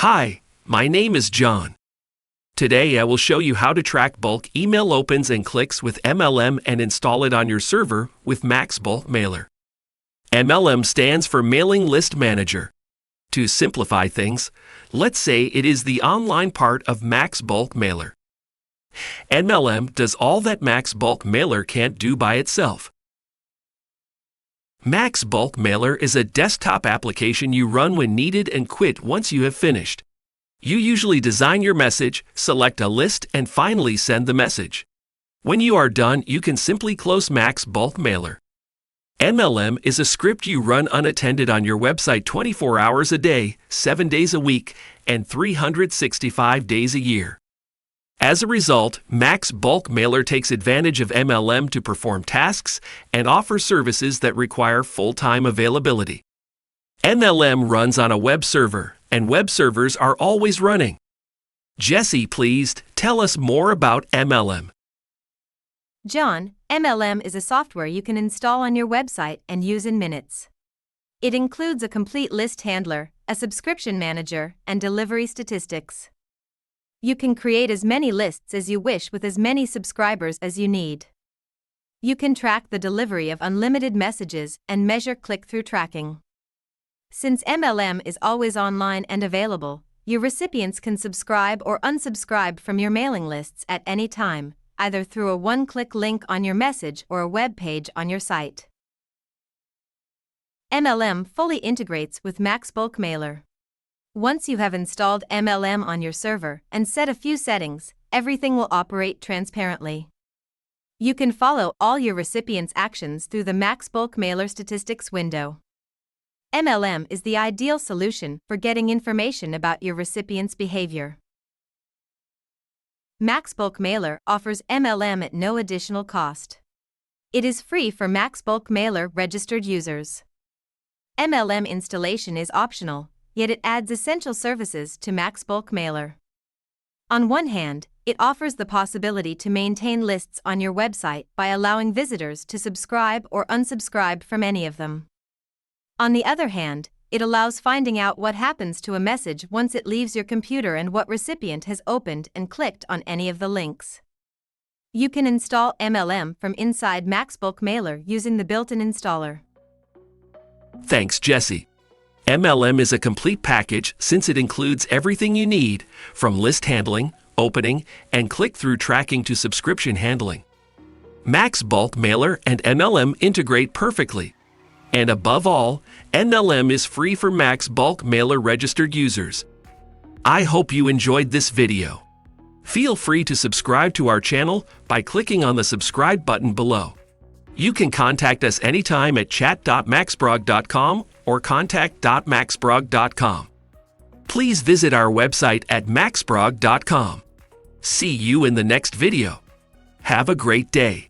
Hi, my name is John. Today I will show you how to track bulk email opens and clicks with MLM and install it on your server with Max Bulk Mailer. MLM stands for Mailing List Manager. To simplify things, let's say it is the online part of Max Bulk Mailer. MLM does all that Max Bulk Mailer can't do by itself. Max Bulk Mailer is a desktop application you run when needed and quit once you have finished. You usually design your message, select a list, and finally send the message. When you are done, you can simply close Max Bulk Mailer. MLM is a script you run unattended on your website 24 hours a day, 7 days a week, and 365 days a year. As a result, Max Bulk Mailer takes advantage of MLM to perform tasks and offer services that require full-time availability. MLM runs on a web server, and web servers are always running. Jesse, please tell us more about MLM. John, MLM is a software you can install on your website and use in minutes. It includes a complete list handler, a subscription manager, and delivery statistics. You can create as many lists as you wish with as many subscribers as you need. You can track the delivery of unlimited messages and measure click-through tracking. Since MLM is always online and available, your recipients can subscribe or unsubscribe from your mailing lists at any time, either through a one-click link on your message or a web page on your site. MLM fully integrates with Max Bulk Mailer. Once you have installed MLM on your server and set a few settings, everything will operate transparently. You can follow all your recipients' actions through the Max Bulk Mailer statistics window. MLM is the ideal solution for getting information about your recipients' behavior. Max Bulk Mailer offers MLM at no additional cost. It is free for Max Bulk Mailer registered users. MLM installation is optional, yet it adds essential services to Max Bulk Mailer. On one hand, it offers the possibility to maintain lists on your website by allowing visitors to subscribe or unsubscribe from any of them. On the other hand, it allows finding out what happens to a message once it leaves your computer and what recipient has opened and clicked on any of the links. You can install MLM from inside Max Bulk Mailer using the built-in installer. Thanks, Jesse. MLM is a complete package since it includes everything you need, from list handling, opening, and click-through tracking to subscription handling. Max Bulk Mailer and MLM integrate perfectly. And above all, MLM is free for Max Bulk Mailer registered users. I hope you enjoyed this video. Feel free to subscribe to our channel by clicking on the subscribe button below. You can contact us anytime at chat.maxbrog.com or contact.maxbrog.com. Please visit our website at maxbrog.com. See you in the next video. Have a great day.